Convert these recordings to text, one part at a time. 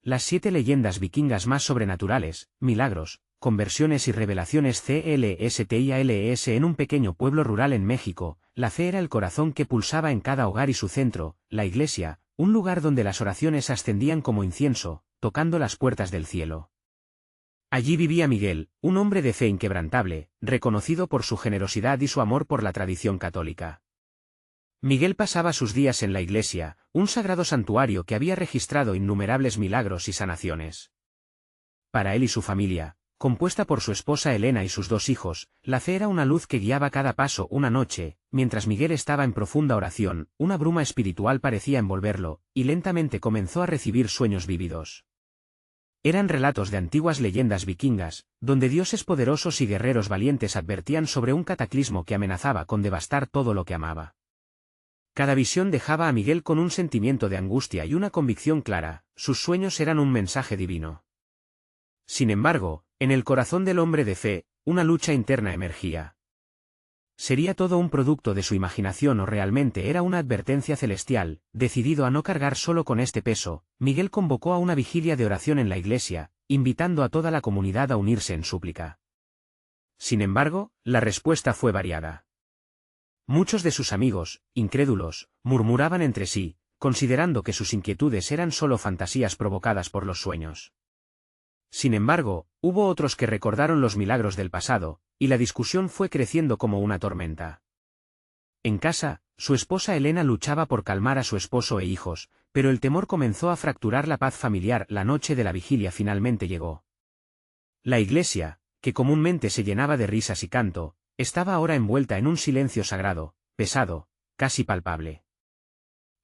Las 7 leyendas vikingas más sobrenaturales, milagros, conversiones y revelaciones CLSTIALES. En un pequeño pueblo rural en México, la fe era el corazón que pulsaba en cada hogar y su centro, la iglesia, un lugar donde las oraciones ascendían como incienso, tocando las puertas del cielo. Allí vivía Miguel, un hombre de fe inquebrantable, reconocido por su generosidad y su amor por la tradición católica. Miguel pasaba sus días en la iglesia, un sagrado santuario que había registrado innumerables milagros y sanaciones. Para él y su familia, compuesta por su esposa Elena y sus 2 hijos, la fe era una luz que guiaba cada paso. Una noche, mientras Miguel estaba en profunda oración, una bruma espiritual parecía envolverlo, y lentamente comenzó a recibir sueños vívidos. Eran relatos de antiguas leyendas vikingas, donde dioses poderosos y guerreros valientes advertían sobre un cataclismo que amenazaba con devastar todo lo que amaba. Cada visión dejaba a Miguel con un sentimiento de angustia y una convicción clara: sus sueños eran un mensaje divino. Sin embargo, en el corazón del hombre de fe, una lucha interna emergía. ¿Sería todo un producto de su imaginación o realmente era una advertencia celestial? Decidido a no cargar solo con este peso, Miguel convocó a una vigilia de oración en la iglesia, invitando a toda la comunidad a unirse en súplica. Sin embargo, la respuesta fue variada. Muchos de sus amigos, incrédulos, murmuraban entre sí, considerando que sus inquietudes eran solo fantasías provocadas por los sueños. Sin embargo, hubo otros que recordaron los milagros del pasado, y la discusión fue creciendo como una tormenta. En casa, su esposa Elena luchaba por calmar a su esposo e hijos, pero el temor comenzó a fracturar la paz familiar. La noche de la vigilia finalmente llegó. La iglesia, que comúnmente se llenaba de risas y canto, estaba ahora envuelta en un silencio sagrado, pesado, casi palpable.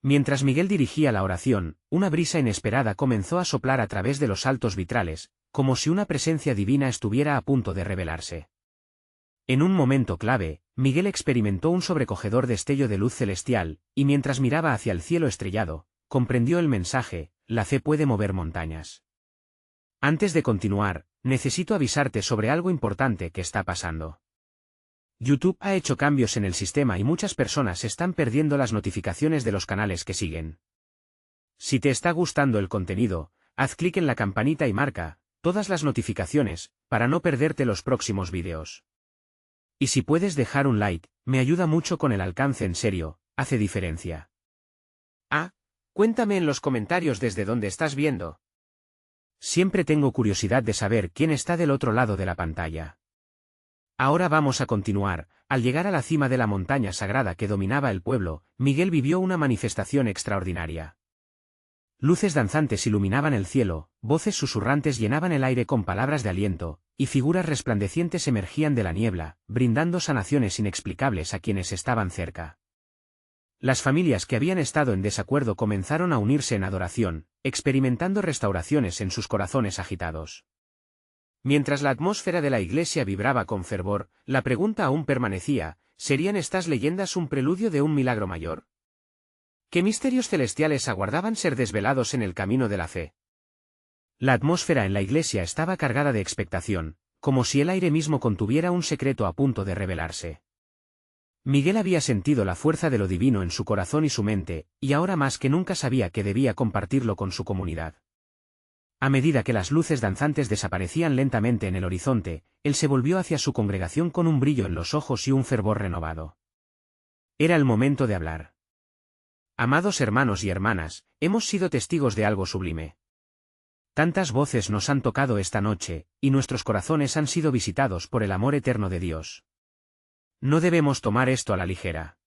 Mientras Miguel dirigía la oración, una brisa inesperada comenzó a soplar a través de los altos vitrales, como si una presencia divina estuviera a punto de revelarse. En un momento clave, Miguel experimentó un sobrecogedor destello de luz celestial, y mientras miraba hacia el cielo estrellado, comprendió el mensaje: la fe puede mover montañas. Antes de continuar, necesito avisarte sobre algo importante que está pasando. YouTube ha hecho cambios en el sistema y muchas personas están perdiendo las notificaciones de los canales que siguen. Si te está gustando el contenido, haz clic en la campanita y marca todas las notificaciones, para no perderte los próximos vídeos. Y si puedes dejar un like, me ayuda mucho con el alcance. En serio, hace diferencia. Cuéntame en los comentarios desde dónde estás viendo. Siempre tengo curiosidad de saber quién está del otro lado de la pantalla. Ahora vamos a continuar. Al llegar a la cima de la montaña sagrada que dominaba el pueblo, Miguel vivió una manifestación extraordinaria. Luces danzantes iluminaban el cielo, voces susurrantes llenaban el aire con palabras de aliento, y figuras resplandecientes emergían de la niebla, brindando sanaciones inexplicables a quienes estaban cerca. Las familias que habían estado en desacuerdo comenzaron a unirse en adoración, experimentando restauraciones en sus corazones agitados. Mientras la atmósfera de la iglesia vibraba con fervor, la pregunta aún permanecía: ¿serían estas leyendas un preludio de un milagro mayor? ¿Qué misterios celestiales aguardaban ser desvelados en el camino de la fe? La atmósfera en la iglesia estaba cargada de expectación, como si el aire mismo contuviera un secreto a punto de revelarse. Miguel había sentido la fuerza de lo divino en su corazón y su mente, y ahora más que nunca sabía que debía compartirlo con su comunidad. A medida que las luces danzantes desaparecían lentamente en el horizonte, él se volvió hacia su congregación con un brillo en los ojos y un fervor renovado. Era el momento de hablar. Amados hermanos y hermanas, hemos sido testigos de algo sublime. Tantas voces nos han tocado esta noche, y nuestros corazones han sido visitados por el amor eterno de Dios. No debemos tomar esto a la ligera.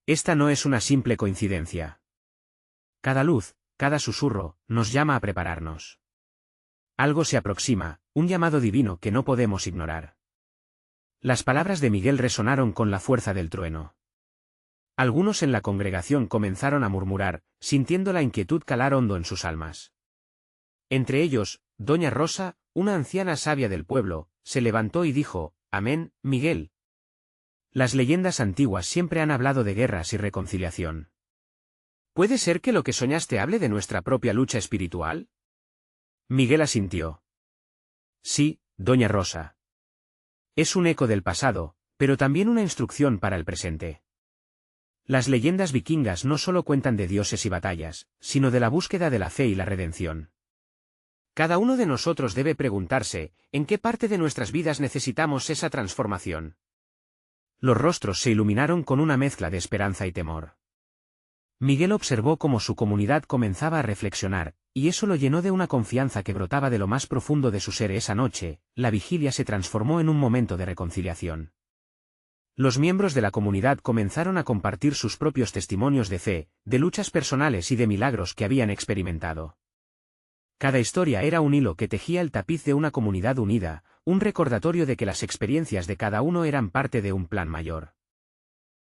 Esta no es una simple coincidencia. Cada luz, cada susurro, nos llama a prepararnos. Algo se aproxima, un llamado divino que no podemos ignorar. Las palabras de Miguel resonaron con la fuerza del trueno. Algunos en la congregación comenzaron a murmurar, sintiendo la inquietud calar hondo en sus almas. Entre ellos, doña Rosa, una anciana sabia del pueblo, se levantó y dijo: «Amén, Miguel. Las leyendas antiguas siempre han hablado de guerras y reconciliación. ¿Puede ser que lo que soñaste hable de nuestra propia lucha espiritual?» Miguel asintió. «Sí, doña Rosa. Es un eco del pasado, pero también una instrucción para el presente. Las leyendas vikingas no solo cuentan de dioses y batallas, sino de la búsqueda de la fe y la redención. Cada uno de nosotros debe preguntarse, ¿en qué parte de nuestras vidas necesitamos esa transformación? Los rostros se iluminaron con una mezcla de esperanza y temor. Miguel observó cómo su comunidad comenzaba a reflexionar, y eso lo llenó de una confianza que brotaba de lo más profundo de su ser. Esa noche, la vigilia se transformó en un momento de reconciliación. Los miembros de la comunidad comenzaron a compartir sus propios testimonios de fe, de luchas personales y de milagros que habían experimentado. Cada historia era un hilo que tejía el tapiz de una comunidad unida, un recordatorio de que las experiencias de cada uno eran parte de un plan mayor.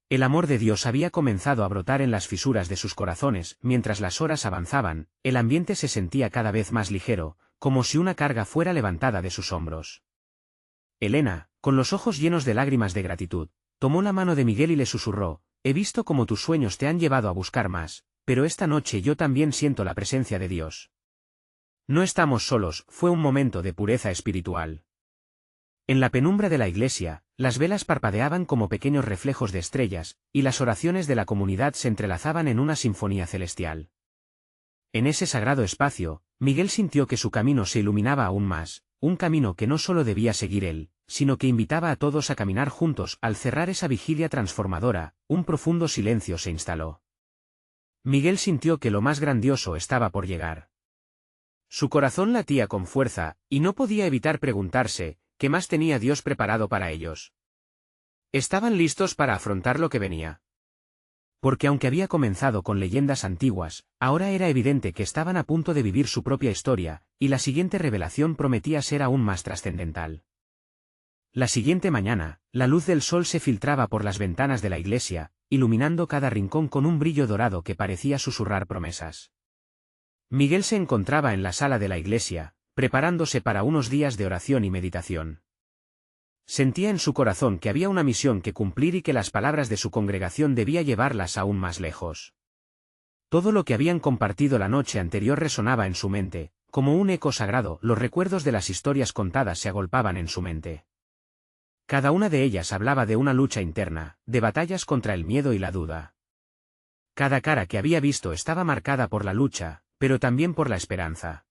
El amor de Dios había comenzado a brotar en las fisuras de sus corazones. Mientras las horas avanzaban, el ambiente se sentía cada vez más ligero, como si una carga fuera levantada de sus hombros. Elena, con los ojos llenos de lágrimas de gratitud, tomó la mano de Miguel y le susurró: «He visto cómo tus sueños te han llevado a buscar más, pero esta noche yo también siento la presencia de Dios. No estamos solos». Fue un momento de pureza espiritual. En la penumbra de la iglesia, las velas parpadeaban como pequeños reflejos de estrellas, y las oraciones de la comunidad se entrelazaban en una sinfonía celestial. En ese sagrado espacio, Miguel sintió que su camino se iluminaba aún más, un camino que no solo debía seguir él, sino que invitaba a todos a caminar juntos. Al cerrar esa vigilia transformadora, un profundo silencio se instaló. Miguel sintió que lo más grandioso estaba por llegar. Su corazón latía con fuerza, y no podía evitar preguntarse, ¿qué más tenía Dios preparado para ellos? ¿Estaban listos para afrontar lo que venía? Porque aunque había comenzado con leyendas antiguas, ahora era evidente que estaban a punto de vivir su propia historia, y la siguiente revelación prometía ser aún más trascendental. La siguiente mañana, la luz del sol se filtraba por las ventanas de la iglesia, iluminando cada rincón con un brillo dorado que parecía susurrar promesas. Miguel se encontraba en la sala de la iglesia, preparándose para unos días de oración y meditación. Sentía en su corazón que había una misión que cumplir y que las palabras de su congregación debía llevarlas aún más lejos. Todo lo que habían compartido la noche anterior resonaba en su mente, como un eco sagrado. Los recuerdos de las historias contadas se agolpaban en su mente. Cada una de ellas hablaba de una lucha interna, de batallas contra el miedo y la duda. Cada cara que había visto estaba marcada por la lucha, pero también por la esperanza.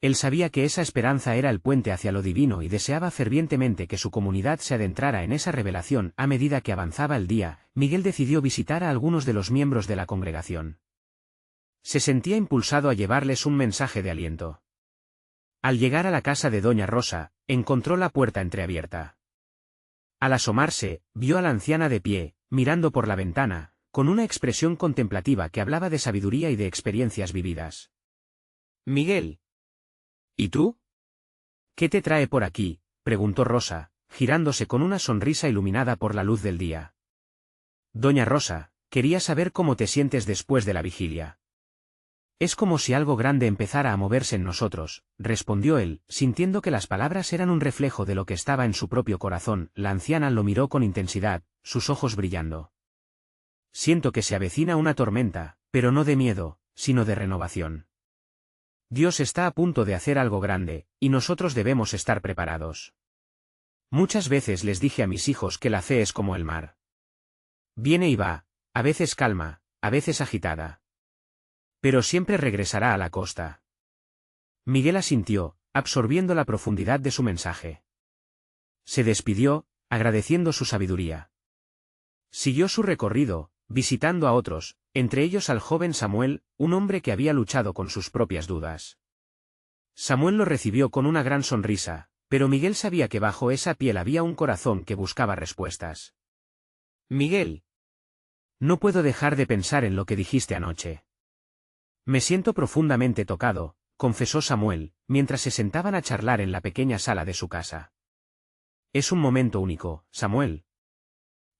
Él sabía que esa esperanza era el puente hacia lo divino y deseaba fervientemente que su comunidad se adentrara en esa revelación. A medida que avanzaba el día, Miguel decidió visitar a algunos de los miembros de la congregación. Se sentía impulsado a llevarles un mensaje de aliento. Al llegar a la casa de Doña Rosa, encontró la puerta entreabierta. Al asomarse, vio a la anciana de pie, mirando por la ventana, con una expresión contemplativa que hablaba de sabiduría y de experiencias vividas. «Miguel. ¿Y tú? ¿Qué te trae por aquí?», preguntó Rosa, girándose con una sonrisa iluminada por la luz del día. «Doña Rosa, quería saber cómo te sientes después de la vigilia». «Es como si algo grande empezara a moverse en nosotros», respondió él, sintiendo que las palabras eran un reflejo de lo que estaba en su propio corazón. La anciana lo miró con intensidad, sus ojos brillando. «Siento que se avecina una tormenta, pero no de miedo, sino de renovación. Dios está a punto de hacer algo grande, y nosotros debemos estar preparados. Muchas veces les dije a mis hijos que la fe es como el mar. Viene y va, a veces calma, a veces agitada. Pero siempre regresará a la costa». Miguel asintió, absorbiendo la profundidad de su mensaje. Se despidió, agradeciendo su sabiduría. Siguió su recorrido, visitando a otros, entre ellos al joven Samuel, un hombre que había luchado con sus propias dudas. Samuel lo recibió con una gran sonrisa, pero Miguel sabía que bajo esa piel había un corazón que buscaba respuestas. «Miguel. No puedo dejar de pensar en lo que dijiste anoche. Me siento profundamente tocado», confesó Samuel, mientras se sentaban a charlar en la pequeña sala de su casa. «Es un momento único, Samuel.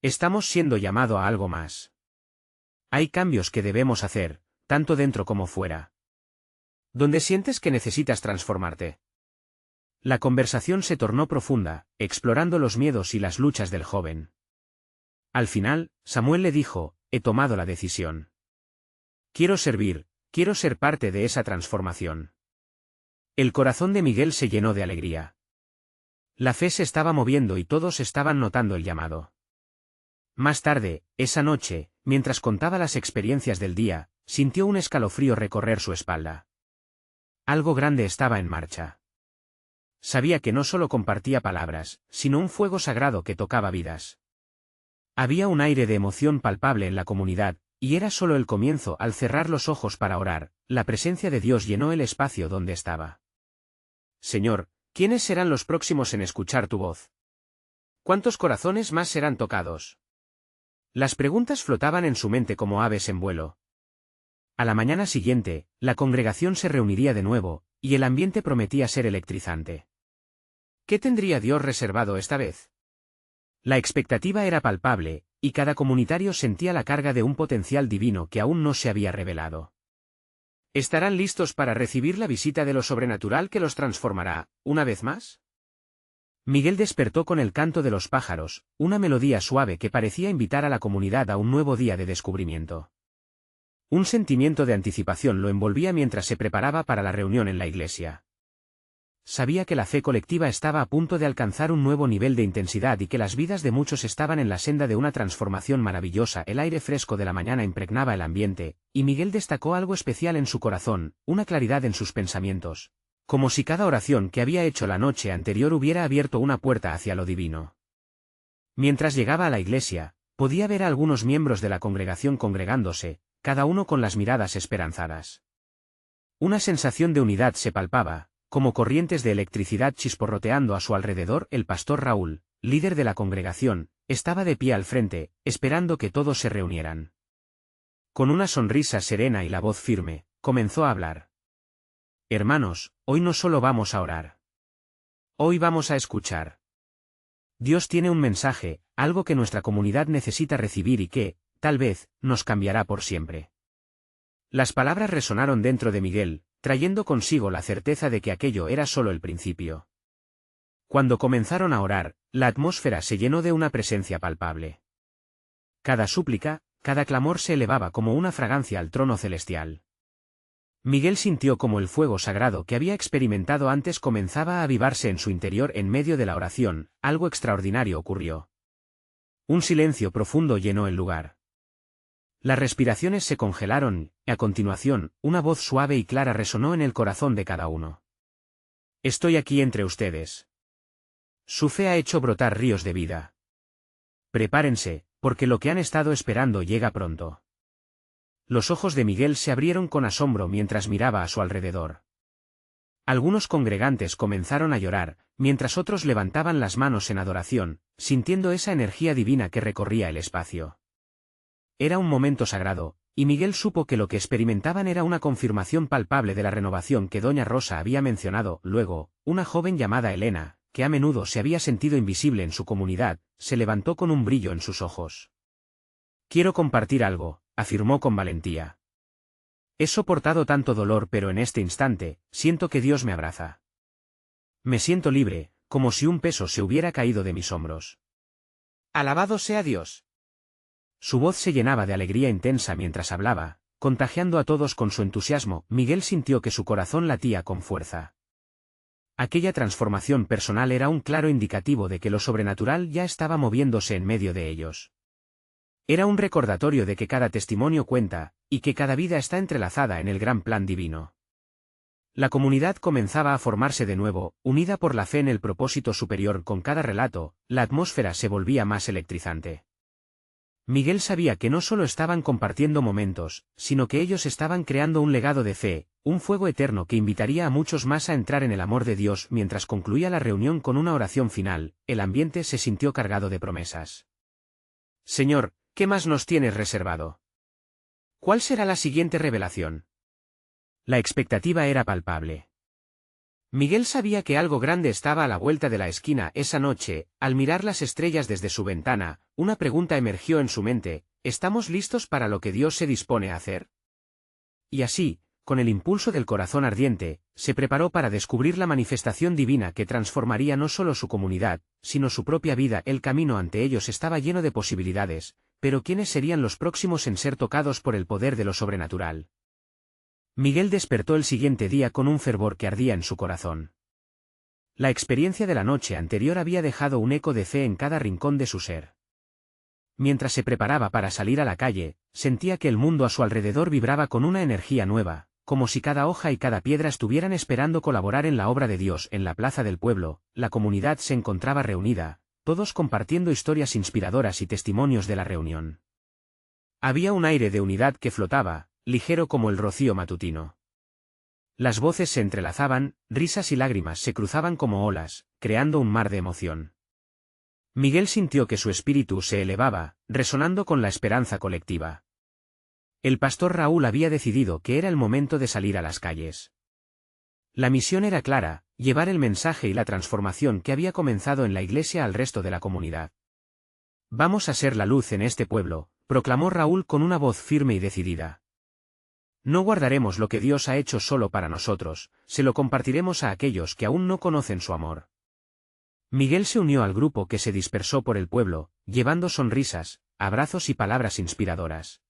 Estamos siendo llamados a algo más. Hay cambios que debemos hacer, tanto dentro como fuera. ¿Dónde sientes que necesitas transformarte?». La conversación se tornó profunda, explorando los miedos y las luchas del joven. Al final, Samuel le dijo: «He tomado la decisión. Quiero servir, quiero ser parte de esa transformación». El corazón de Miguel se llenó de alegría. La fe se estaba moviendo y todos estaban notando el llamado. Más tarde, esa noche, mientras contaba las experiencias del día, sintió un escalofrío recorrer su espalda. Algo grande estaba en marcha. Sabía que no solo compartía palabras, sino un fuego sagrado que tocaba vidas. Había un aire de emoción palpable en la comunidad, y era solo el comienzo. Al cerrar los ojos para orar, la presencia de Dios llenó el espacio donde estaba. Señor, ¿quiénes serán los próximos en escuchar tu voz? ¿Cuántos corazones más serán tocados? Las preguntas flotaban en su mente como aves en vuelo. A la mañana siguiente, la congregación se reuniría de nuevo, y el ambiente prometía ser electrizante. ¿Qué tendría Dios reservado esta vez? La expectativa era palpable, y cada comunitario sentía la carga de un potencial divino que aún no se había revelado. ¿Estarán listos para recibir la visita de lo sobrenatural que los transformará, una vez más? Miguel despertó con el canto de los pájaros, una melodía suave que parecía invitar a la comunidad a un nuevo día de descubrimiento. Un sentimiento de anticipación lo envolvía mientras se preparaba para la reunión en la iglesia. Sabía que la fe colectiva estaba a punto de alcanzar un nuevo nivel de intensidad y que las vidas de muchos estaban en la senda de una transformación maravillosa. El aire fresco de la mañana impregnaba el ambiente, y Miguel destacó algo especial en su corazón, una claridad en sus pensamientos, como si cada oración que había hecho la noche anterior hubiera abierto una puerta hacia lo divino. Mientras llegaba a la iglesia, podía ver a algunos miembros de la congregación congregándose, cada uno con las miradas esperanzadas. Una sensación de unidad se palpaba, como corrientes de electricidad chisporroteando a su alrededor. El pastor Raúl, líder de la congregación, estaba de pie al frente, esperando que todos se reunieran. Con una sonrisa serena y la voz firme, comenzó a hablar. Hermanos, hoy no solo vamos a orar. Hoy vamos a escuchar. Dios tiene un mensaje, algo que nuestra comunidad necesita recibir y que, tal vez, nos cambiará por siempre. Las palabras resonaron dentro de Miguel, trayendo consigo la certeza de que aquello era solo el principio. Cuando comenzaron a orar, la atmósfera se llenó de una presencia palpable. Cada súplica, cada clamor se elevaba como una fragancia al trono celestial. Miguel sintió como el fuego sagrado que había experimentado antes comenzaba a avivarse en su interior. En medio de la oración, algo extraordinario ocurrió. Un silencio profundo llenó el lugar. Las respiraciones se congelaron, y a continuación, una voz suave y clara resonó en el corazón de cada uno. Estoy aquí entre ustedes. Su fe ha hecho brotar ríos de vida. Prepárense, porque lo que han estado esperando llega pronto. Los ojos de Miguel se abrieron con asombro mientras miraba a su alrededor. Algunos congregantes comenzaron a llorar, mientras otros levantaban las manos en adoración, sintiendo esa energía divina que recorría el espacio. Era un momento sagrado, y Miguel supo que lo que experimentaban era una confirmación palpable de la renovación que doña Rosa había mencionado. Luego, una joven llamada Elena, que a menudo se había sentido invisible en su comunidad, se levantó con un brillo en sus ojos. Quiero compartir algo, afirmó con valentía. He soportado tanto dolor, pero en este instante, siento que Dios me abraza. Me siento libre, como si un peso se hubiera caído de mis hombros. Alabado sea Dios. Su voz se llenaba de alegría intensa mientras hablaba, contagiando a todos con su entusiasmo. Miguel sintió que su corazón latía con fuerza. Aquella transformación personal era un claro indicativo de que lo sobrenatural ya estaba moviéndose en medio de ellos. Era un recordatorio de que cada testimonio cuenta, y que cada vida está entrelazada en el gran plan divino. La comunidad comenzaba a formarse de nuevo, unida por la fe en el propósito superior. Con cada relato, la atmósfera se volvía más electrizante. Miguel sabía que no solo estaban compartiendo momentos, sino que ellos estaban creando un legado de fe, un fuego eterno que invitaría a muchos más a entrar en el amor de Dios. Mientras concluía la reunión con una oración final, el ambiente se sintió cargado de promesas. Señor, ¿qué más nos tienes reservado? ¿Cuál será la siguiente revelación? La expectativa era palpable. Miguel sabía que algo grande estaba a la vuelta de la esquina. Esa noche, al mirar las estrellas desde su ventana, una pregunta emergió en su mente: ¿estamos listos para lo que Dios se dispone a hacer? Y así, con el impulso del corazón ardiente, se preparó para descubrir la manifestación divina que transformaría no solo su comunidad, sino su propia vida. El camino ante ellos estaba lleno de posibilidades, pero ¿quiénes serían los próximos en ser tocados por el poder de lo sobrenatural? Miguel despertó el siguiente día con un fervor que ardía en su corazón. La experiencia de la noche anterior había dejado un eco de fe en cada rincón de su ser. Mientras se preparaba para salir a la calle, sentía que el mundo a su alrededor vibraba con una energía nueva, como si cada hoja y cada piedra estuvieran esperando colaborar en la obra de Dios. En la plaza del pueblo, la comunidad se encontraba reunida, todos compartiendo historias inspiradoras y testimonios de la reunión. Había un aire de unidad que flotaba, ligero como el rocío matutino. Las voces se entrelazaban, risas y lágrimas se cruzaban como olas, creando un mar de emoción. Miguel sintió que su espíritu se elevaba, resonando con la esperanza colectiva. El pastor Raúl había decidido que era el momento de salir a las calles. La misión era clara, llevar el mensaje y la transformación que había comenzado en la iglesia al resto de la comunidad. Vamos a ser la luz en este pueblo, proclamó Raúl con una voz firme y decidida. No guardaremos lo que Dios ha hecho solo para nosotros, se lo compartiremos a aquellos que aún no conocen su amor. Miguel se unió al grupo que se dispersó por el pueblo, llevando sonrisas, abrazos y palabras inspiradoras.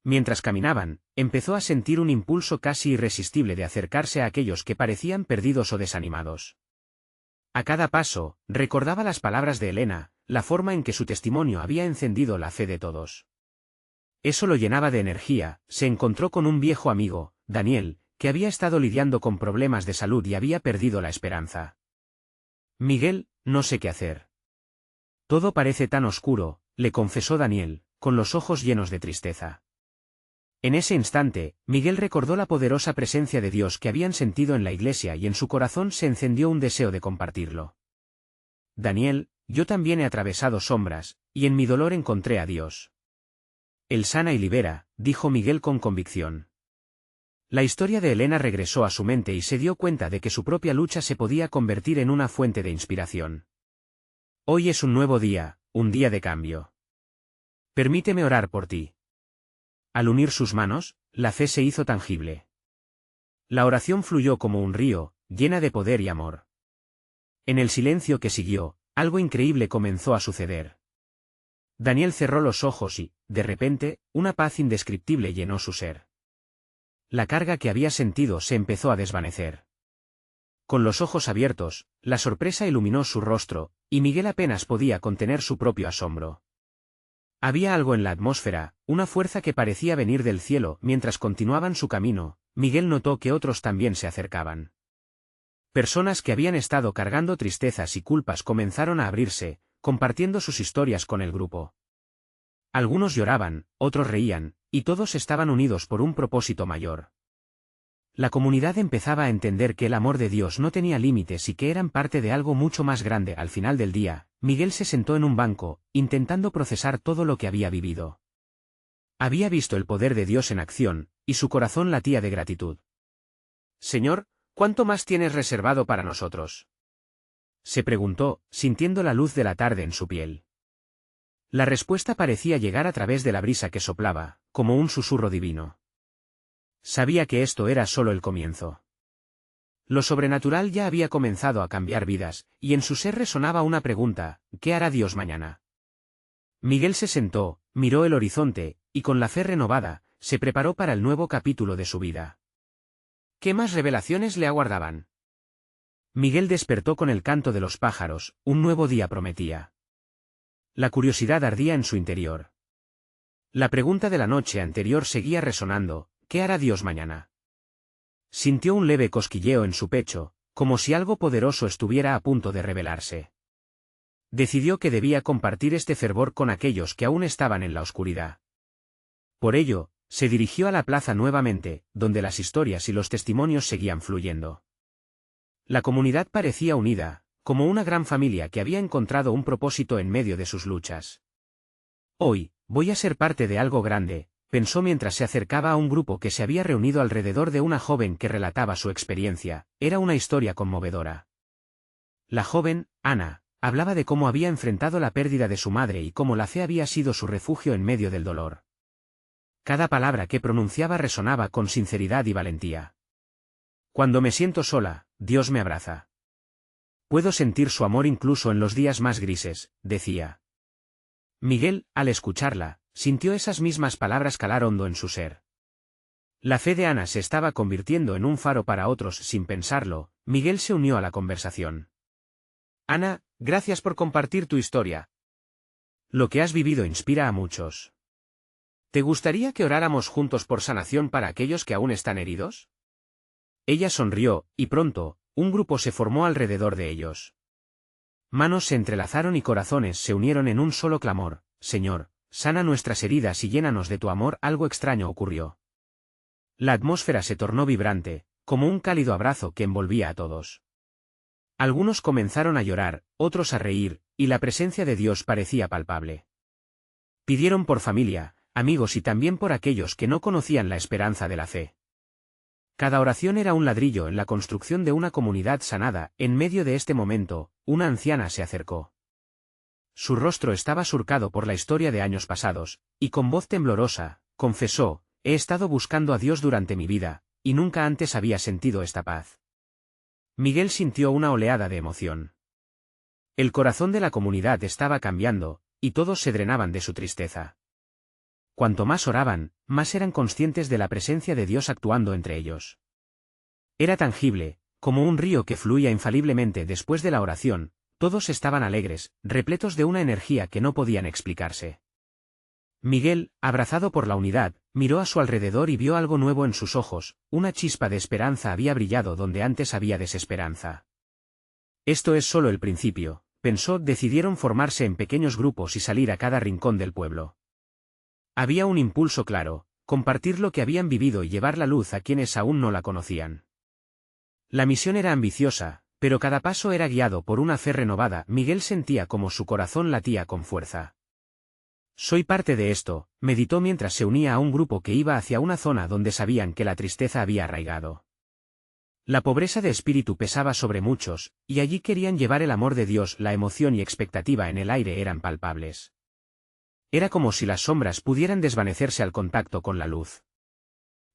Mientras caminaban, empezó a sentir un impulso casi irresistible de acercarse a aquellos que parecían perdidos o desanimados. A cada paso, recordaba las palabras de Elena, la forma en que su testimonio había encendido la fe de todos. Eso lo llenaba de energía. Se encontró con un viejo amigo, Daniel, que había estado lidiando con problemas de salud y había perdido la esperanza. Miguel, no sé qué hacer. Todo parece tan oscuro, le confesó Daniel, con los ojos llenos de tristeza. En ese instante, Miguel recordó la poderosa presencia de Dios que habían sentido en la iglesia y en su corazón se encendió un deseo de compartirlo. Daniel, yo también he atravesado sombras, y en mi dolor encontré a Dios. Él sana y libera, dijo Miguel con convicción. La historia de Elena regresó a su mente y se dio cuenta de que su propia lucha se podía convertir en una fuente de inspiración. Hoy es un nuevo día, un día de cambio. Permíteme orar por ti. Al unir sus manos, la fe se hizo tangible. La oración fluyó como un río, llena de poder y amor. En el silencio que siguió, algo increíble comenzó a suceder. Daniel cerró los ojos y, de repente, una paz indescriptible llenó su ser. La carga que había sentido se empezó a desvanecer. Con los ojos abiertos, la sorpresa iluminó su rostro, y Miguel apenas podía contener su propio asombro. Había algo en la atmósfera, una fuerza que parecía venir del cielo. Mientras continuaban su camino, Miguel notó que otros también se acercaban. Personas que habían estado cargando tristezas y culpas comenzaron a abrirse, compartiendo sus historias con el grupo. Algunos lloraban, otros reían, y todos estaban unidos por un propósito mayor. La comunidad empezaba a entender que el amor de Dios no tenía límites y que eran parte de algo mucho más grande. Al final del día, Miguel se sentó en un banco, intentando procesar todo lo que había vivido. Había visto el poder de Dios en acción, y su corazón latía de gratitud. Señor, ¿cuánto más tienes reservado para nosotros?, se preguntó, sintiendo la luz de la tarde en su piel. La respuesta parecía llegar a través de la brisa que soplaba, como un susurro divino. Sabía que esto era solo el comienzo. Lo sobrenatural ya había comenzado a cambiar vidas, y en su ser resonaba una pregunta: ¿qué hará Dios mañana? Miguel se sentó, miró el horizonte, y con la fe renovada, se preparó para el nuevo capítulo de su vida. ¿Qué más revelaciones le aguardaban? Miguel despertó con el canto de los pájaros. Un nuevo día prometía. La curiosidad ardía en su interior. La pregunta de la noche anterior seguía resonando: ¿qué hará Dios mañana? Sintió un leve cosquilleo en su pecho, como si algo poderoso estuviera a punto de revelarse. Decidió que debía compartir este fervor con aquellos que aún estaban en la oscuridad. Por ello, se dirigió a la plaza nuevamente, donde las historias y los testimonios seguían fluyendo. La comunidad parecía unida, como una gran familia que había encontrado un propósito en medio de sus luchas. Hoy, voy a ser parte de algo grande, pensó mientras se acercaba a un grupo que se había reunido alrededor de una joven que relataba su experiencia. Era una historia conmovedora. La joven, Ana, hablaba de cómo había enfrentado la pérdida de su madre y cómo la fe había sido su refugio en medio del dolor. Cada palabra que pronunciaba resonaba con sinceridad y valentía. Cuando me siento sola, Dios me abraza. Puedo sentir su amor incluso en los días más grises, decía. Miguel, al escucharla, sintió esas mismas palabras calar hondo en su ser. La fe de Ana se estaba convirtiendo en un faro para otros. Sin pensarlo, Miguel se unió a la conversación. Ana, gracias por compartir tu historia. Lo que has vivido inspira a muchos. ¿Te gustaría que oráramos juntos por sanación para aquellos que aún están heridos? Ella sonrió, y pronto, un grupo se formó alrededor de ellos. Manos se entrelazaron y corazones se unieron en un solo clamor: Señor, sana nuestras heridas y llénanos de tu amor. Algo extraño ocurrió. La atmósfera se tornó vibrante, como un cálido abrazo que envolvía a todos. Algunos comenzaron a llorar, otros a reír, y la presencia de Dios parecía palpable. Pidieron por familia, amigos y también por aquellos que no conocían la esperanza de la fe. Cada oración era un ladrillo en la construcción de una comunidad sanada. En medio de este momento, una anciana se acercó. Su rostro estaba surcado por la historia de años pasados, y con voz temblorosa, confesó: he estado buscando a Dios durante mi vida, y nunca antes había sentido esta paz. Miguel sintió una oleada de emoción. El corazón de la comunidad estaba cambiando, y todos se drenaban de su tristeza. Cuanto más oraban, más eran conscientes de la presencia de Dios actuando entre ellos. Era tangible, como un río que fluía infaliblemente después de la oración. Todos estaban alegres, repletos de una energía que no podían explicarse. Miguel, abrazado por la unidad, miró a su alrededor y vio algo nuevo en sus ojos. Una chispa de esperanza había brillado donde antes había desesperanza. Esto es solo el principio, pensó. Decidieron formarse en pequeños grupos y salir a cada rincón del pueblo. Había un impulso claro: compartir lo que habían vivido y llevar la luz a quienes aún no la conocían. La misión era ambiciosa, pero cada paso era guiado por una fe renovada. Miguel sentía como su corazón latía con fuerza. Soy parte de esto, meditó mientras se unía a un grupo que iba hacia una zona donde sabían que la tristeza había arraigado. La pobreza de espíritu pesaba sobre muchos, y allí querían llevar el amor de Dios. La emoción y expectativa en el aire eran palpables. Era como si las sombras pudieran desvanecerse al contacto con la luz.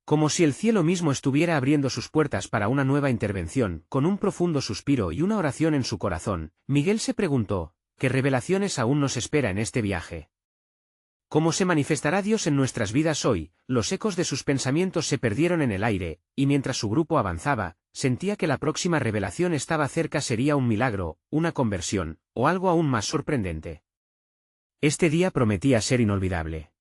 Como si el cielo mismo estuviera abriendo sus puertas para una nueva intervención. Con un profundo suspiro y una oración en su corazón, Miguel se preguntó: ¿qué revelaciones aún nos espera en este viaje? ¿Cómo se manifestará Dios en nuestras vidas hoy? Los ecos de sus pensamientos se perdieron en el aire, y mientras su grupo avanzaba, sentía que la próxima revelación estaba cerca. Sería un milagro, una conversión, o algo aún más sorprendente. Este día prometía ser inolvidable.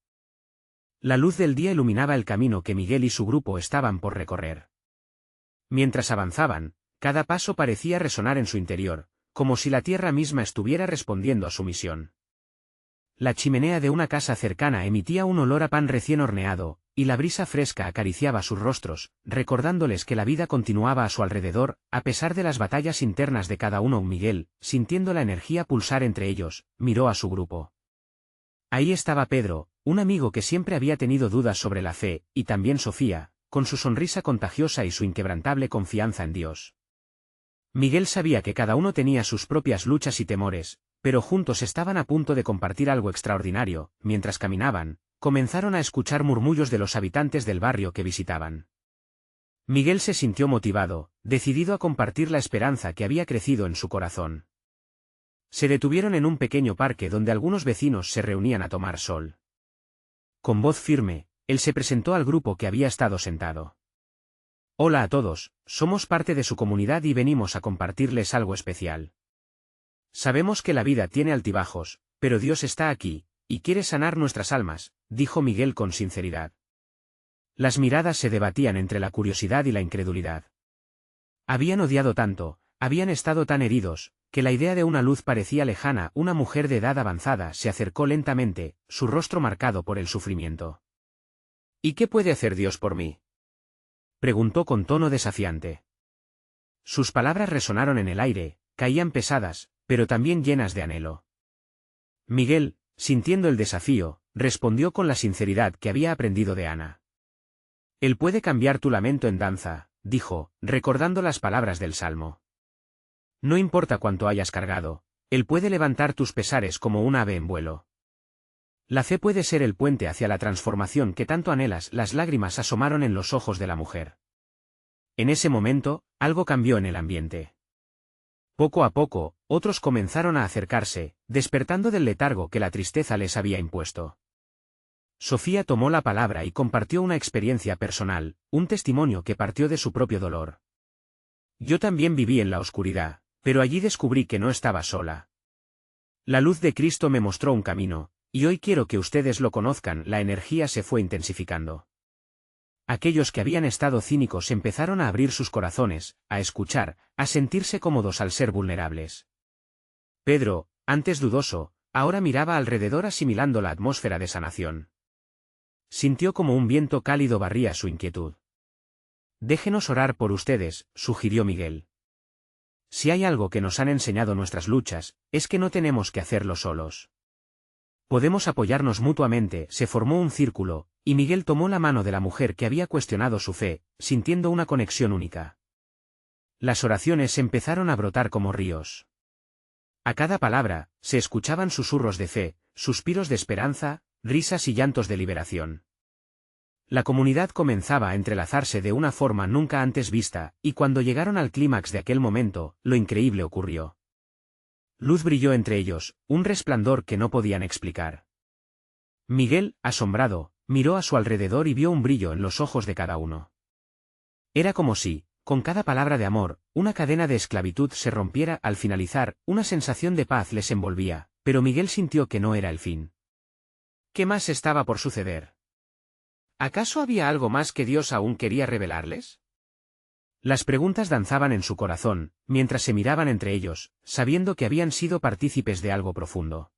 La luz del día iluminaba el camino que Miguel y su grupo estaban por recorrer. Mientras avanzaban, cada paso parecía resonar en su interior, como si la tierra misma estuviera respondiendo a su misión. La chimenea de una casa cercana emitía un olor a pan recién horneado, y la brisa fresca acariciaba sus rostros, recordándoles que la vida continuaba a su alrededor, a pesar de las batallas internas de cada uno. Miguel, sintiendo la energía pulsar entre ellos, miró a su grupo. Ahí estaba Pedro, un amigo que siempre había tenido dudas sobre la fe, y también Sofía, con su sonrisa contagiosa y su inquebrantable confianza en Dios. Miguel sabía que cada uno tenía sus propias luchas y temores, pero juntos estaban a punto de compartir algo extraordinario. Mientras caminaban, comenzaron a escuchar murmullos de los habitantes del barrio que visitaban. Miguel se sintió motivado, decidido a compartir la esperanza que había crecido en su corazón. Se detuvieron en un pequeño parque donde algunos vecinos se reunían a tomar sol. Con voz firme, él se presentó al grupo que había estado sentado. Hola a todos, somos parte de su comunidad y venimos a compartirles algo especial. Sabemos que la vida tiene altibajos, pero Dios está aquí, y quiere sanar nuestras almas, dijo Miguel con sinceridad. Las miradas se debatían entre la curiosidad y la incredulidad. Habían odiado tanto, habían estado tan heridos, que la idea de una luz parecía lejana. Una mujer de edad avanzada se acercó lentamente, su rostro marcado por el sufrimiento. ¿Y qué puede hacer Dios por mí?, preguntó con tono desafiante. Sus palabras resonaron en el aire, caían pesadas, pero también llenas de anhelo. Miguel, sintiendo el desafío, respondió con la sinceridad que había aprendido de Ana. Él puede cambiar tu lamento en danza, dijo, recordando las palabras del Salmo. No importa cuánto hayas cargado, Él puede levantar tus pesares como un ave en vuelo. La fe puede ser el puente hacia la transformación que tanto anhelas. Las lágrimas asomaron en los ojos de la mujer. En ese momento, algo cambió en el ambiente. Poco a poco, otros comenzaron a acercarse, despertando del letargo que la tristeza les había impuesto. Sofía tomó la palabra y compartió una experiencia personal, un testimonio que partió de su propio dolor. Yo también viví en la oscuridad, pero allí descubrí que no estaba sola. La luz de Cristo me mostró un camino, Y hoy quiero que ustedes lo conozcan. La energía se fue intensificando. Aquellos que habían estado cínicos empezaron a abrir sus corazones, a escuchar, a sentirse cómodos al ser vulnerables. Pedro, antes dudoso, ahora miraba alrededor asimilando la atmósfera de sanación. Sintió como un viento cálido barría su inquietud. Déjenos orar por ustedes, sugirió Miguel. Si hay algo que nos han enseñado nuestras luchas, es que no tenemos que hacerlo solos. Podemos apoyarnos mutuamente. Se formó un círculo, y Miguel tomó la mano de la mujer que había cuestionado su fe, sintiendo una conexión única. Las oraciones empezaron a brotar como ríos. A cada palabra, se escuchaban susurros de fe, suspiros de esperanza, risas y llantos de liberación. La comunidad comenzaba a entrelazarse de una forma nunca antes vista, y cuando llegaron al clímax de aquel momento, lo increíble ocurrió. Luz brilló entre ellos, un resplandor que no podían explicar. Miguel, asombrado, miró a su alrededor y vio un brillo en los ojos de cada uno. Era como si, con cada palabra de amor, una cadena de esclavitud se rompiera. Al finalizar, una sensación de paz les envolvía, pero Miguel sintió que no era el fin. ¿Qué más estaba por suceder? ¿Acaso había algo más que Dios aún quería revelarles? Las preguntas danzaban en su corazón, mientras se miraban entre ellos, sabiendo que habían sido partícipes de algo profundo.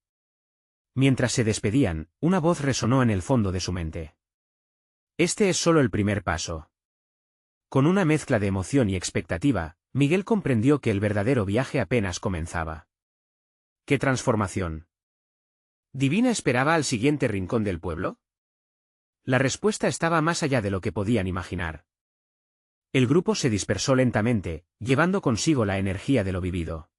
Mientras se despedían, una voz resonó en el fondo de su mente. Este es solo el primer paso. Con una mezcla de emoción y expectativa, Miguel comprendió que el verdadero viaje apenas comenzaba. ¿Qué transformación? ¿Divina esperaba al siguiente rincón del pueblo? La respuesta estaba más allá de lo que podían imaginar. El grupo se dispersó lentamente, llevando consigo la energía de lo vivido.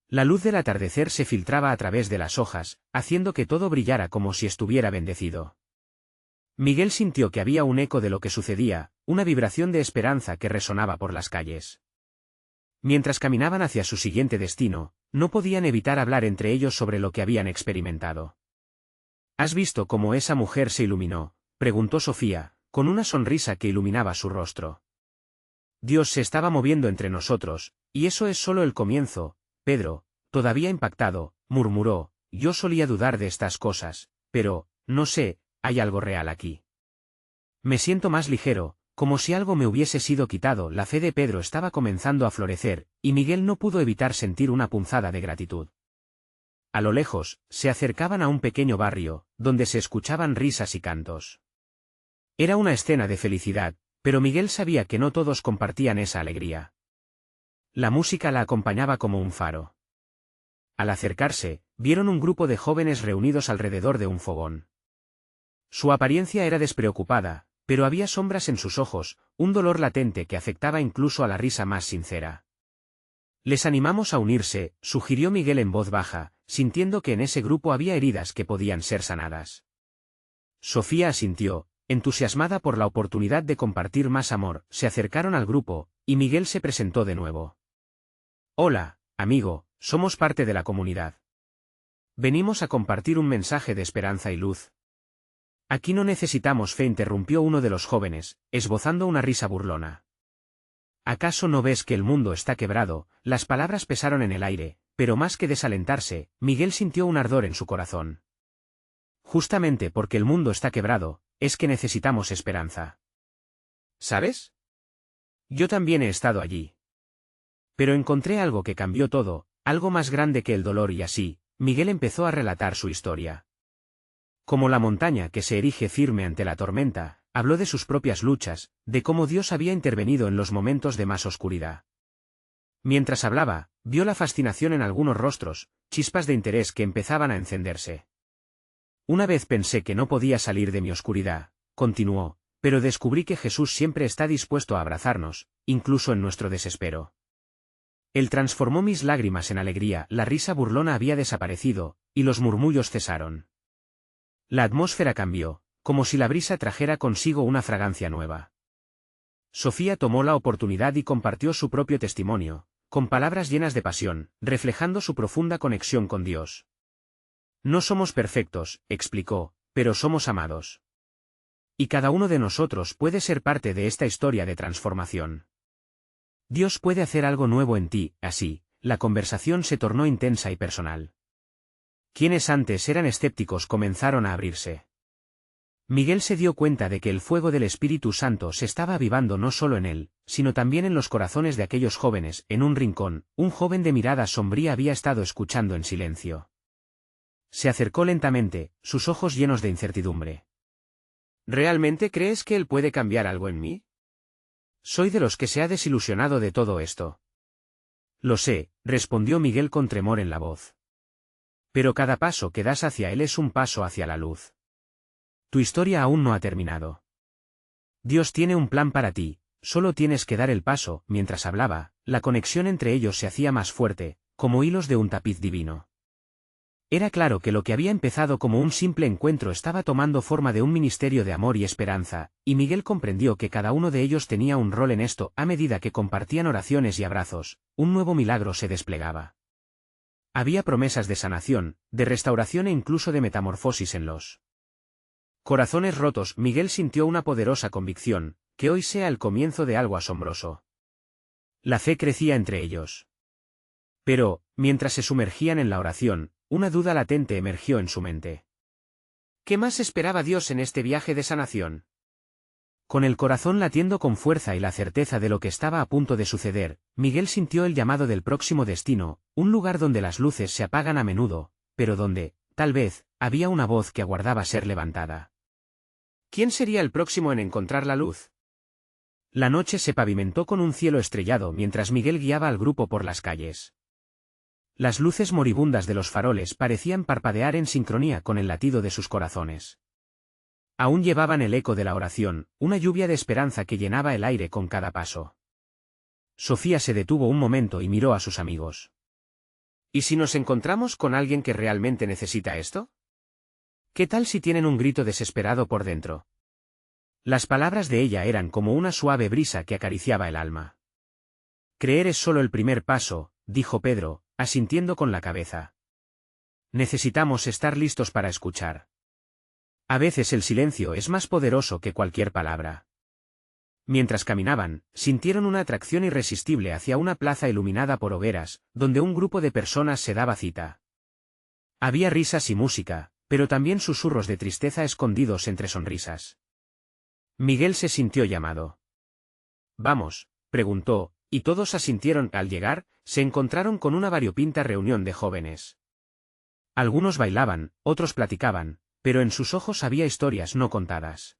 La luz del atardecer se filtraba a través de las hojas, haciendo que todo brillara como si estuviera bendecido. Miguel sintió que había un eco de lo que sucedía, una vibración de esperanza que resonaba por las calles. Mientras caminaban hacia su siguiente destino, no podían evitar hablar entre ellos sobre lo que habían experimentado. ¿Has visto cómo esa mujer se iluminó?, preguntó Sofía, con una sonrisa que iluminaba su rostro. Dios se estaba moviendo entre nosotros, y eso es solo el comienzo. Pedro, todavía impactado, murmuró, yo solía dudar de estas cosas, pero, no sé, hay algo real aquí. Me siento más ligero, como si algo me hubiese sido quitado. La fe de Pedro estaba comenzando a florecer, y Miguel no pudo evitar sentir una punzada de gratitud. A lo lejos, se acercaban a un pequeño barrio, donde se escuchaban risas y cantos. Era una escena de felicidad, pero Miguel sabía que no todos compartían esa alegría. La música la acompañaba como un faro. Al acercarse, vieron un grupo de jóvenes reunidos alrededor de un fogón. Su apariencia era despreocupada, pero había sombras en sus ojos, un dolor latente que afectaba incluso a la risa más sincera. Les animamos a unirse, sugirió Miguel en voz baja, sintiendo que en ese grupo había heridas que podían ser sanadas. Sofía asintió, entusiasmada por la oportunidad de compartir más amor. Se acercaron al grupo, y Miguel se presentó de nuevo. Hola, amigo, somos parte de la comunidad. Venimos a compartir un mensaje de esperanza y luz. Aquí no necesitamos fe, interrumpió uno de los jóvenes, esbozando una risa burlona. ¿Acaso no ves que el mundo está quebrado? Las palabras pesaron en el aire, pero más que desalentarse, Miguel sintió un ardor en su corazón. Justamente porque el mundo está quebrado, es que necesitamos esperanza. ¿Sabes? Yo también he estado allí. Pero encontré algo que cambió todo, algo más grande que el dolor y así, Miguel empezó a relatar su historia. Como la montaña que se erige firme ante la tormenta, habló de sus propias luchas, de cómo Dios había intervenido en los momentos de más oscuridad. Mientras hablaba, vio la fascinación en algunos rostros, chispas de interés que empezaban a encenderse. Una vez pensé que no podía salir de mi oscuridad, continuó, pero descubrí que Jesús siempre está dispuesto a abrazarnos, incluso en nuestro desespero. Él transformó mis lágrimas en alegría. La risa burlona había desaparecido, y los murmullos cesaron. La atmósfera cambió, como si la brisa trajera consigo una fragancia nueva. Sofía tomó la oportunidad y compartió su propio testimonio, con palabras llenas de pasión, reflejando su profunda conexión con Dios. No somos perfectos, explicó, pero somos amados. Y cada uno de nosotros puede ser parte de esta historia de transformación. Dios puede hacer algo nuevo en ti. Así, la conversación se tornó intensa y personal. Quienes antes eran escépticos comenzaron a abrirse. Miguel se dio cuenta de que el fuego del Espíritu Santo se estaba avivando no solo en él, sino también en los corazones de aquellos jóvenes. En un rincón, un joven de mirada sombría había estado escuchando en silencio. Se acercó lentamente, sus ojos llenos de incertidumbre. ¿Realmente crees que él puede cambiar algo en mí? Soy de los que se ha desilusionado de todo esto. Lo sé, respondió Miguel con tremor en la voz. Pero cada paso que das hacia él es un paso hacia la luz. Tu historia aún no ha terminado. Dios tiene un plan para ti, solo tienes que dar el paso. Mientras hablaba, la conexión entre ellos se hacía más fuerte, como hilos de un tapiz divino. Era claro que lo que había empezado como un simple encuentro estaba tomando forma de un ministerio de amor y esperanza, y Miguel comprendió que cada uno de ellos tenía un rol en esto. A medida que compartían oraciones y abrazos, un nuevo milagro se desplegaba. Había promesas de sanación, de restauración e incluso de metamorfosis en los corazones rotos. Miguel sintió una poderosa convicción, que hoy sea el comienzo de algo asombroso. La fe crecía entre ellos. Pero, mientras se sumergían en la oración, una duda latente emergió en su mente. ¿Qué más esperaba Dios en este viaje de sanación? Con el corazón latiendo con fuerza y la certeza de lo que estaba a punto de suceder, Miguel sintió el llamado del próximo destino, un lugar donde las luces se apagan a menudo, pero donde, tal vez, había una voz que aguardaba ser levantada. ¿Quién sería el próximo en encontrar la luz? La noche se pavimentó con un cielo estrellado mientras Miguel guiaba al grupo por las calles. Las luces moribundas de los faroles parecían parpadear en sincronía con el latido de sus corazones. Aún llevaban el eco de la oración, una lluvia de esperanza que llenaba el aire con cada paso. Sofía se detuvo un momento y miró a sus amigos. ¿Y si nos encontramos con alguien que realmente necesita esto? ¿Qué tal si tienen un grito desesperado por dentro? Las palabras de ella eran como una suave brisa que acariciaba el alma. Creer es solo el primer paso, dijo Pedro, asintiendo con la cabeza. Necesitamos estar listos para escuchar. A veces el silencio es más poderoso que cualquier palabra. Mientras caminaban, sintieron una atracción irresistible hacia una plaza iluminada por hogueras, donde un grupo de personas se daba cita. Había risas y música, pero también susurros de tristeza escondidos entre sonrisas. Miguel se sintió llamado. «Vamos», preguntó, y todos asintieron. Al llegar, se encontraron con una variopinta reunión de jóvenes. Algunos bailaban, otros platicaban, pero en sus ojos había historias no contadas.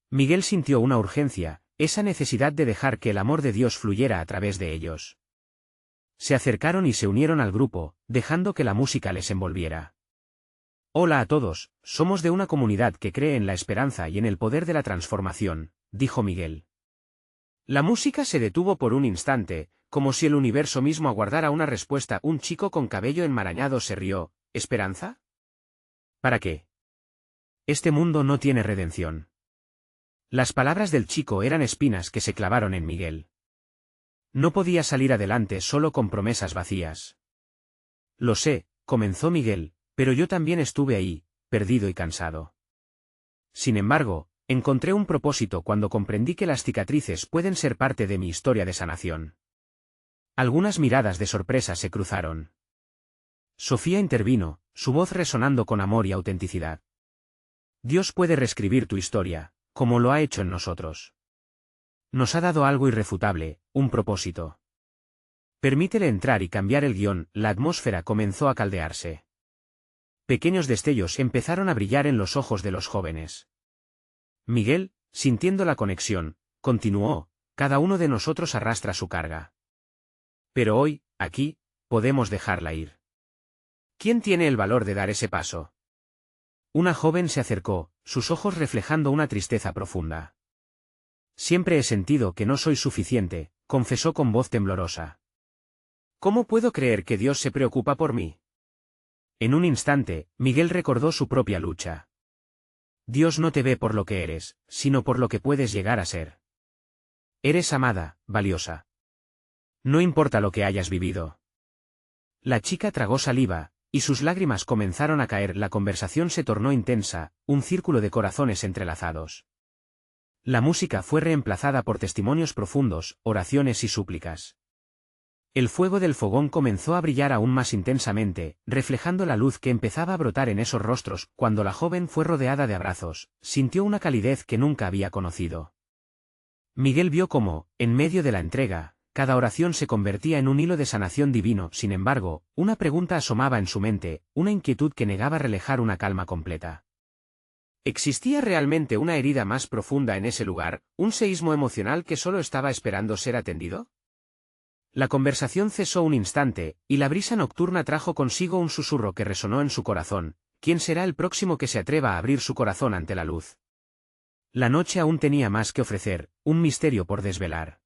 Miguel sintió una urgencia, esa necesidad de dejar que el amor de Dios fluyera a través de ellos. Se acercaron y se unieron al grupo, dejando que la música les envolviera. «Hola a todos, somos de una comunidad que cree en la esperanza y en el poder de la transformación», dijo Miguel. La música se detuvo por un instante, como si el universo mismo aguardara una respuesta. Un chico con cabello enmarañado se rió. ¿Esperanza? ¿Para qué? Este mundo no tiene redención. Las palabras del chico eran espinas que se clavaron en Miguel. No podía salir adelante solo con promesas vacías. Lo sé, comenzó Miguel, pero yo también estuve ahí, perdido y cansado. Sin embargo, encontré un propósito cuando comprendí que las cicatrices pueden ser parte de mi historia de sanación. Algunas miradas de sorpresa se cruzaron. Sofía intervino, su voz resonando con amor y autenticidad. Dios puede reescribir tu historia, como lo ha hecho en nosotros. Nos ha dado algo irrefutable, un propósito. Permítele entrar y cambiar el guión. La atmósfera comenzó a caldearse. Pequeños destellos empezaron a brillar en los ojos de los jóvenes. Miguel, sintiendo la conexión, continuó, cada uno de nosotros arrastra su carga. Pero hoy, aquí, podemos dejarla ir. ¿Quién tiene el valor de dar ese paso? Una joven se acercó, sus ojos reflejando una tristeza profunda. Siempre he sentido que no soy suficiente, confesó con voz temblorosa. ¿Cómo puedo creer que Dios se preocupa por mí? En un instante, Miguel recordó su propia lucha. Dios no te ve por lo que eres, sino por lo que puedes llegar a ser. Eres amada, valiosa. No importa lo que hayas vivido. La chica tragó saliva, y sus lágrimas comenzaron a caer. La conversación se tornó intensa, un círculo de corazones entrelazados. La música fue reemplazada por testimonios profundos, oraciones y súplicas. El fuego del fogón comenzó a brillar aún más intensamente, reflejando la luz que empezaba a brotar en esos rostros. Cuando la joven fue rodeada de abrazos, sintió una calidez que nunca había conocido. Miguel vio cómo, en medio de la entrega, cada oración se convertía en un hilo de sanación divino. Sin embargo, una pregunta asomaba en su mente, una inquietud que negaba reflejar una calma completa. ¿Existía realmente una herida más profunda en ese lugar, un seísmo emocional que solo estaba esperando ser atendido? La conversación cesó un instante, y la brisa nocturna trajo consigo un susurro que resonó en su corazón. ¿Quién será el próximo que se atreva a abrir su corazón ante la luz? La noche aún tenía más que ofrecer, un misterio por desvelar.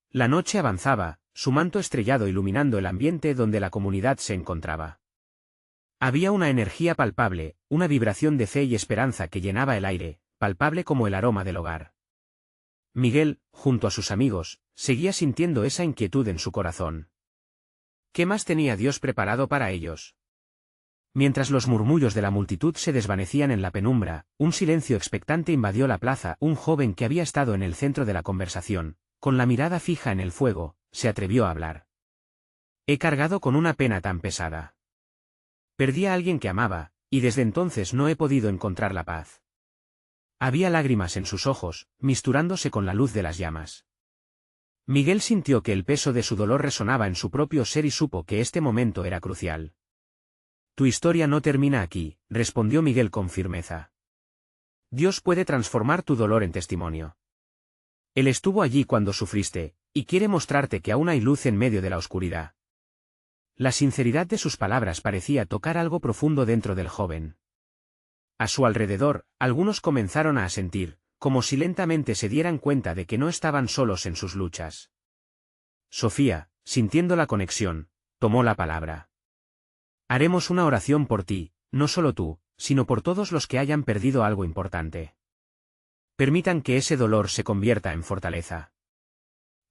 La noche avanzaba, su manto estrellado iluminando el ambiente donde la comunidad se encontraba. Había una energía palpable, una vibración de fe y esperanza que llenaba el aire, palpable como el aroma del hogar. Miguel, junto a sus amigos, seguía sintiendo esa inquietud en su corazón. ¿Qué más tenía Dios preparado para ellos? Mientras los murmullos de la multitud se desvanecían en la penumbra, un silencio expectante invadió la plaza. Un joven que había estado en el centro de la conversación, con la mirada fija en el fuego, se atrevió a hablar. He cargado con una pena tan pesada. Perdí a alguien que amaba, y desde entonces no he podido encontrar la paz. Había lágrimas en sus ojos, misturándose con la luz de las llamas. Miguel sintió que el peso de su dolor resonaba en su propio ser y supo que este momento era crucial. Tu historia no termina aquí, respondió Miguel con firmeza. Dios puede transformar tu dolor en testimonio. Él estuvo allí cuando sufriste, y quiere mostrarte que aún hay luz en medio de la oscuridad. La sinceridad de sus palabras parecía tocar algo profundo dentro del joven. A su alrededor, algunos comenzaron a asentir, como si lentamente se dieran cuenta de que no estaban solos en sus luchas. Sofía, sintiendo la conexión, tomó la palabra. Haremos una oración por ti, no solo tú, sino por todos los que hayan perdido algo importante. Permitan que ese dolor se convierta en fortaleza.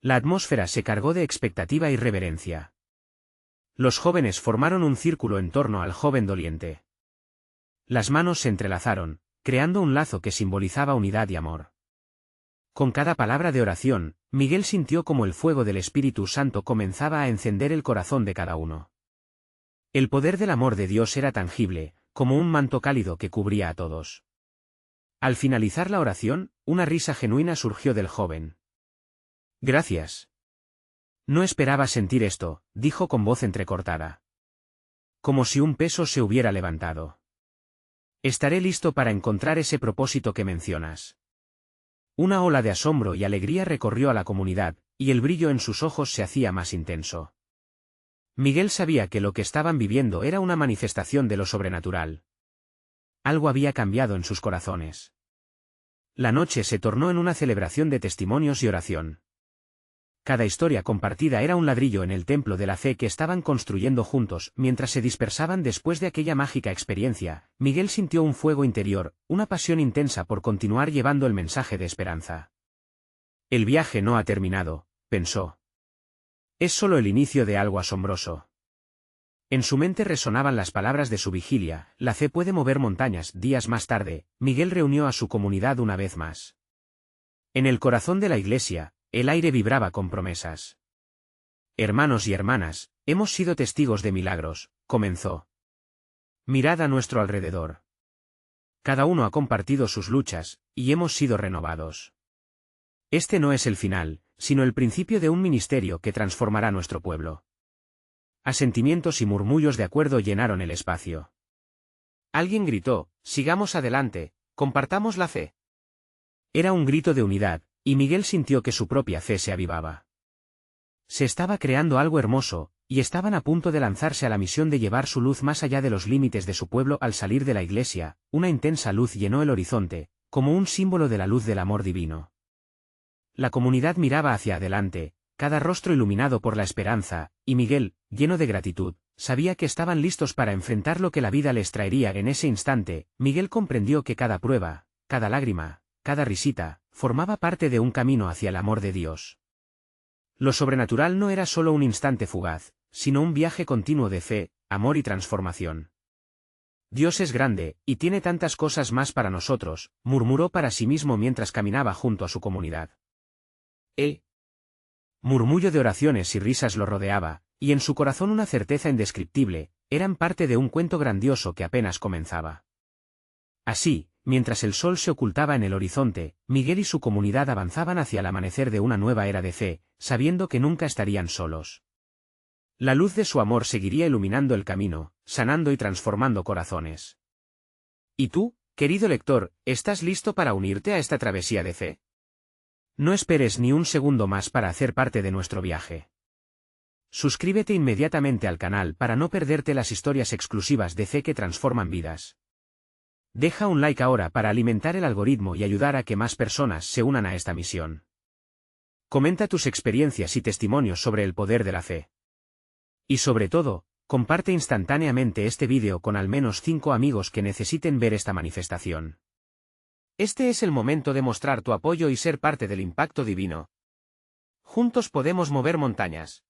La atmósfera se cargó de expectativa y reverencia. Los jóvenes formaron un círculo en torno al joven doliente. Las manos se entrelazaron, creando un lazo que simbolizaba unidad y amor. Con cada palabra de oración, Miguel sintió como el fuego del Espíritu Santo comenzaba a encender el corazón de cada uno. El poder del amor de Dios era tangible, como un manto cálido que cubría a todos. Al finalizar la oración, una risa genuina surgió del joven. Gracias. No esperaba sentir esto, dijo con voz entrecortada. Como si un peso se hubiera levantado. Estaré listo para encontrar ese propósito que mencionas. Una ola de asombro y alegría recorrió a la comunidad, y el brillo en sus ojos se hacía más intenso. Miguel sabía que lo que estaban viviendo era una manifestación de lo sobrenatural. Algo había cambiado en sus corazones. La noche se tornó en una celebración de testimonios y oración. Cada historia compartida era un ladrillo en el templo de la fe que estaban construyendo juntos. Mientras se dispersaban después de aquella mágica experiencia, Miguel sintió un fuego interior, una pasión intensa por continuar llevando el mensaje de esperanza. El viaje no ha terminado, pensó. Es solo el inicio de algo asombroso. En su mente resonaban las palabras de su vigilia: la fe puede mover montañas. Días más tarde, Miguel reunió a su comunidad una vez más. En el corazón de la iglesia, el aire vibraba con promesas. Hermanos y hermanas, hemos sido testigos de milagros, comenzó. Mirad a nuestro alrededor. Cada uno ha compartido sus luchas, y hemos sido renovados. Este no es el final, sino el principio de un ministerio que transformará nuestro pueblo. Asentimientos y murmullos de acuerdo llenaron el espacio. Alguien gritó: sigamos adelante, compartamos la fe. Era un grito de unidad, y Miguel sintió que su propia fe se avivaba. Se estaba creando algo hermoso, y estaban a punto de lanzarse a la misión de llevar su luz más allá de los límites de su pueblo. Al salir de la iglesia, una intensa luz llenó el horizonte, como un símbolo de la luz del amor divino. La comunidad miraba hacia adelante, cada rostro iluminado por la esperanza, y Miguel, lleno de gratitud, sabía que estaban listos para enfrentar lo que la vida les traería. En ese instante, Miguel comprendió que cada prueba, cada lágrima, cada risita, formaba parte de un camino hacia el amor de Dios. Lo sobrenatural no era solo un instante fugaz, sino un viaje continuo de fe, amor y transformación. Dios es grande, y tiene tantas cosas más para nosotros, murmuró para sí mismo mientras caminaba junto a su comunidad. Murmullo de oraciones y risas lo rodeaba, y en su corazón una certeza indescriptible, eran parte de un cuento grandioso que apenas comenzaba. Así, mientras el sol se ocultaba en el horizonte, Miguel y su comunidad avanzaban hacia el amanecer de una nueva era de fe, sabiendo que nunca estarían solos. La luz de su amor seguiría iluminando el camino, sanando y transformando corazones. ¿Y tú, querido lector, estás listo para unirte a esta travesía de fe? No esperes ni un segundo más para hacer parte de nuestro viaje. Suscríbete inmediatamente al canal para no perderte las historias exclusivas de fe que transforman vidas. Deja un like ahora para alimentar el algoritmo y ayudar a que más personas se unan a esta misión. Comenta tus experiencias y testimonios sobre el poder de la fe. Y sobre todo, comparte instantáneamente este vídeo con al menos 5 amigos que necesiten ver esta manifestación. Este es el momento de mostrar tu apoyo y ser parte del impacto divino. Juntos podemos mover montañas.